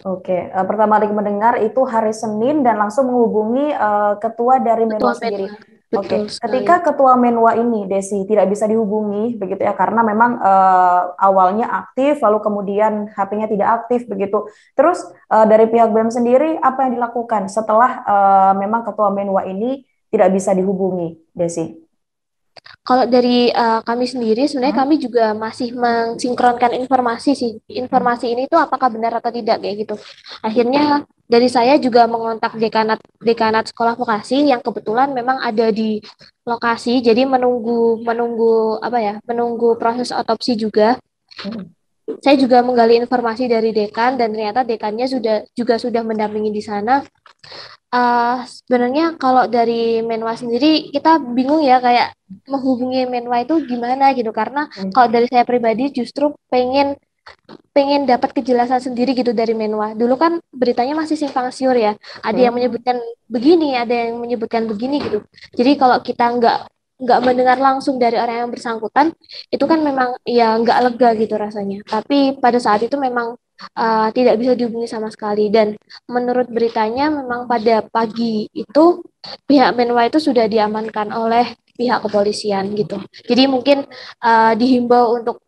Oke, pertama kali mendengar itu hari Senin dan langsung menghubungi ketua dari Menwa Ketua sendiri. Menwa, Oke, betul sekali. ketika ketua Menwa ini, Desi, tidak bisa dihubungi, begitu ya, karena memang awalnya aktif, lalu kemudian HP-nya tidak aktif, begitu. Terus dari pihak BEM sendiri, apa yang dilakukan setelah memang ketua Menwa ini tidak bisa dihubungi, Desi? Kalau dari kami sendiri, sebenarnya Hmm? kami juga masih mensinkronkan informasi sih. Informasi ini tuh apakah benar atau tidak kayak gitu. Akhirnya dari saya juga mengontak dekanat dekanat sekolah vokasi yang kebetulan memang ada di lokasi. Jadi menunggu menunggu apa ya, menunggu proses otopsi juga. Hmm. Saya juga menggali informasi dari dekan dan ternyata dekannya sudah mendampingi di sana. Sebenarnya kalau dari Menwa sendiri kita bingung ya kayak menghubungi Menwa itu gimana gitu karena Hmm. kalau dari saya pribadi justru pengen pengen dapat kejelasan sendiri gitu dari Menwa. Dulu kan beritanya masih simpang siur ya. Ada yang Hmm. menyebutkan begini, ada yang menyebutkan begini gitu. Jadi kalau kita nggak mendengar langsung dari orang yang bersangkutan, itu kan memang ya nggak lega gitu rasanya. Tapi pada saat itu memang tidak bisa dihubungi sama sekali. Dan menurut beritanya memang pada pagi itu pihak Menwa itu sudah diamankan oleh pihak kepolisian gitu. Jadi mungkin dihimbau untuk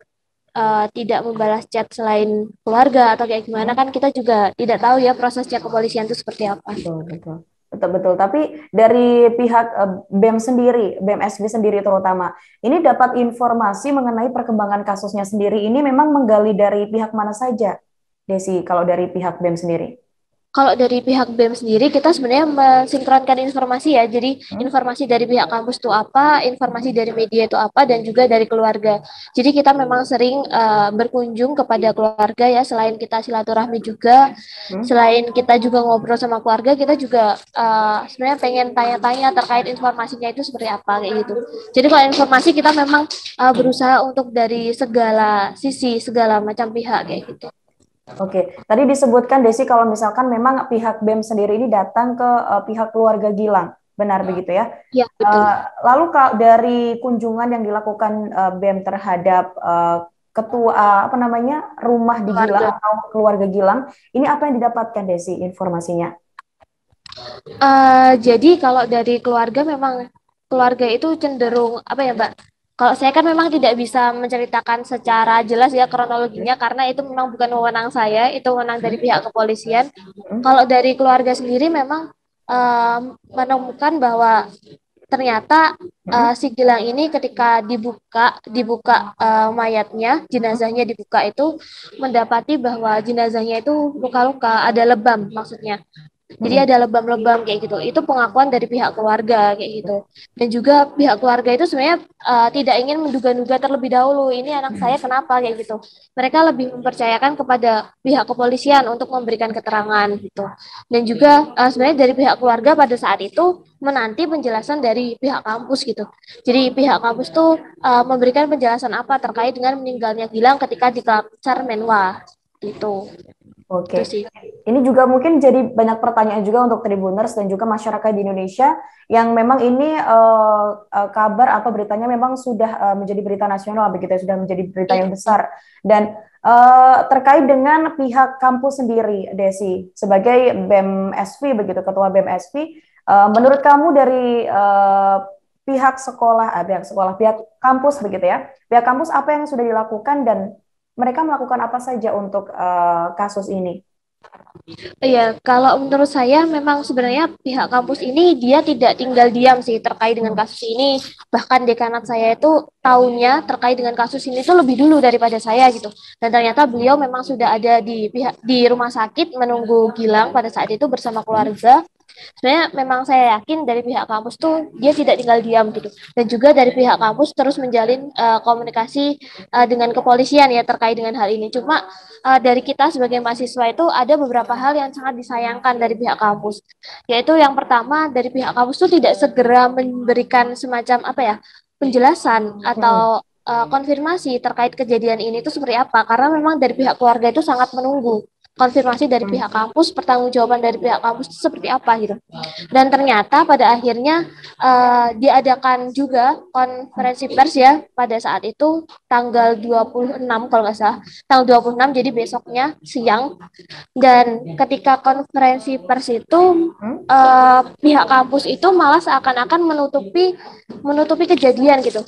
tidak membalas chat selain keluarga atau kayak gimana Hmm. kan kita juga tidak tahu ya prosesnya kepolisian itu seperti apa. Betul, betul. Betul, betul. Tapi dari pihak BEM sendiri, BEM SB sendiri terutama, ini dapat informasi mengenai perkembangan kasusnya sendiri. Ini memang menggali dari pihak mana saja, Desi, kalau dari pihak BEM sendiri? Kalau dari pihak BEM sendiri, kita sebenarnya mensinkronkan informasi ya. Jadi Hmm? informasi dari pihak kampus itu apa, informasi dari media itu apa, dan juga dari keluarga. Jadi kita memang sering berkunjung kepada keluarga ya, selain kita silaturahmi juga, Hmm? selain kita juga ngobrol sama keluarga, kita juga sebenarnya pengen tanya-tanya terkait informasinya itu seperti apa kayak gitu. Jadi kalau informasi kita memang berusaha untuk dari segala sisi, segala macam pihak kayak gitu. Oke, tadi disebutkan Desi kalau misalkan memang pihak BEM sendiri ini datang ke pihak keluarga Gilang, benar begitu ya? Ya, betul. Eh, lalu kalau dari kunjungan yang dilakukan BEM terhadap ketua apa namanya rumah di Gilang Keluarga. atau keluarga Gilang, ini apa yang didapatkan Desi informasinya? Jadi kalau dari keluarga memang keluarga itu cenderung apa ya Mbak? Kalau saya kan memang tidak bisa menceritakan secara jelas ya kronologinya karena itu memang bukan wewenang saya, itu wewenang dari pihak kepolisian. Hmm? Kalau dari keluarga sendiri memang menemukan bahwa ternyata Hmm? si Gilang ini ketika dibuka dibuka mayatnya, jenazahnya dibuka itu mendapati bahwa jenazahnya itu luka-luka, ada lebam maksudnya. Jadi Hmm? ada lebam-lebam kayak gitu. Itu pengakuan dari pihak keluarga kayak gitu. Dan juga pihak keluarga itu sebenarnya tidak ingin menduga-duga terlebih dahulu ini anak saya kenapa kayak gitu. Mereka lebih mempercayakan kepada pihak kepolisian untuk memberikan keterangan gitu. Dan juga sebenarnya dari pihak keluarga pada saat itu menanti penjelasan dari pihak kampus gitu. Jadi pihak kampus tuh memberikan penjelasan apa terkait dengan meninggalnya Gilang ketika di Kelakar Menwa gitu. Oke, Itu sih. ini juga mungkin jadi banyak pertanyaan juga untuk Tribuners dan juga masyarakat di Indonesia yang memang ini kabar atau beritanya memang sudah menjadi berita nasional begitu ya, sudah menjadi berita Iya. yang besar dan terkait dengan pihak kampus sendiri, Desi, sebagai BEM SV begitu, ketua BEM SV, menurut kamu dari pihak kampus begitu ya, pihak kampus apa yang sudah dilakukan dan mereka melakukan apa saja untuk kasus ini? Iya, kalau menurut saya memang sebenarnya pihak kampus ini dia tidak tinggal diam sih terkait dengan Hmm. kasus ini. Bahkan dekanat saya itu tahunya terkait dengan kasus ini itu lebih dulu daripada saya gitu. Dan ternyata beliau memang sudah ada di rumah sakit menunggu Gilang pada saat itu bersama keluarga. Sebenarnya memang saya yakin dari pihak kampus tuh dia tidak tinggal diam gitu. Dan juga dari pihak kampus terus menjalin komunikasi dengan kepolisian ya terkait dengan hal ini. Cuma dari kita sebagai mahasiswa itu ada beberapa hal yang sangat disayangkan dari pihak kampus. Yaitu yang pertama dari pihak kampus tuh tidak segera memberikan semacam apa ya penjelasan Hmm. atau konfirmasi terkait kejadian ini itu seperti apa karena memang dari pihak keluarga itu sangat menunggu konfirmasi dari pihak kampus, pertanggungjawaban dari pihak kampus itu seperti apa gitu. Dan ternyata pada akhirnya diadakan juga konferensi pers ya pada saat itu tanggal 26 kalau nggak salah, tanggal 26 jadi besoknya siang. Dan ketika konferensi pers itu pihak kampus itu malah seakan-akan menutupi kejadian gitu.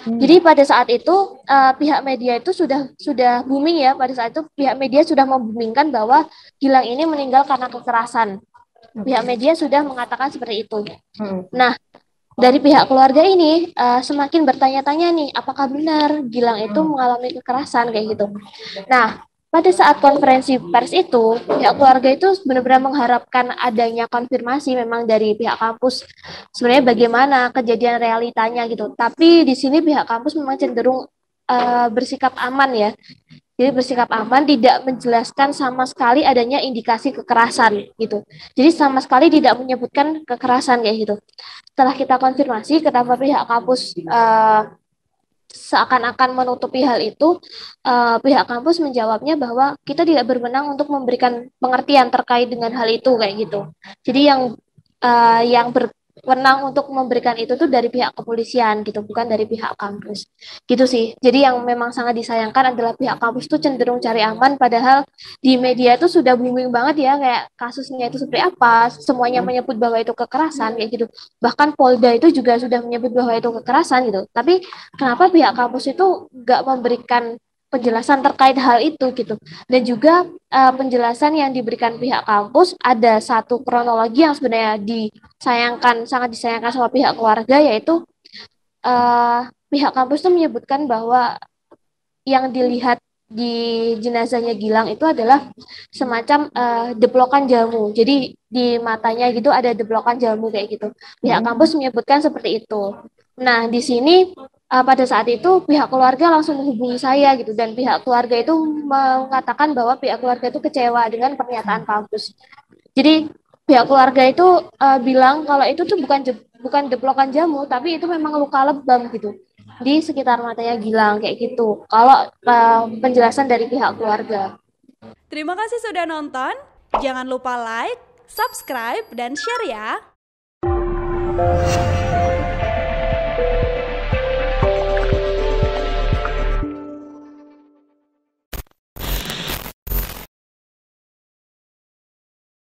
Jadi pada saat itu pihak media itu sudah booming ya, pada saat itu pihak media sudah membumingkan bahwa Gilang ini meninggal karena kekerasan. Pihak media sudah mengatakan seperti itu. Nah, dari pihak keluarga ini semakin bertanya-tanya nih, apakah benar Gilang itu mengalami kekerasan kayak gitu. Nah, pada saat konferensi pers itu, pihak keluarga itu benar-benar mengharapkan adanya konfirmasi memang dari pihak kampus sebenarnya bagaimana kejadian realitanya gitu. Tapi di sini pihak kampus memang cenderung bersikap aman ya. Jadi bersikap aman, tidak menjelaskan sama sekali adanya indikasi kekerasan gitu. Jadi sama sekali tidak menyebutkan kekerasan kayak gitu. Setelah kita konfirmasi, kenapa pihak kampus seakan-akan menutupi hal itu, pihak kampus menjawabnya bahwa kita tidak berwenang untuk memberikan pengertian terkait dengan hal itu kayak gitu. Jadi yang berwenang untuk memberikan itu tuh dari pihak kepolisian gitu, bukan dari pihak kampus. Gitu sih. Jadi yang memang sangat disayangkan adalah pihak kampus tuh cenderung cari aman, padahal di media itu sudah booming banget ya, kayak kasusnya itu seperti apa, semuanya menyebut bahwa itu kekerasan kayak gitu. Bahkan Polda itu juga sudah menyebut bahwa itu kekerasan gitu. Tapi kenapa pihak kampus itu nggak memberikan penjelasan terkait hal itu gitu. Dan juga penjelasan yang diberikan pihak kampus ada satu kronologi yang sebenarnya sangat disayangkan sama pihak keluarga, yaitu pihak kampus itu menyebutkan bahwa yang dilihat di jenazahnya Gilang itu adalah semacam deplokan jamu. Jadi di matanya gitu ada deplokan jamu kayak gitu. Pihak kampus menyebutkan seperti itu. Nah, di sini pada saat itu pihak keluarga langsung menghubungi saya gitu, dan pihak keluarga itu mengatakan bahwa pihak keluarga itu kecewa dengan pernyataan kampus. Jadi pihak keluarga itu bilang kalau itu tuh bukan deplokan jamu, tapi itu memang luka lebam gitu di sekitar matanya Gilang kayak gitu. Kalau penjelasan dari pihak keluarga. Terima kasih sudah nonton. Jangan lupa like, subscribe, dan share ya.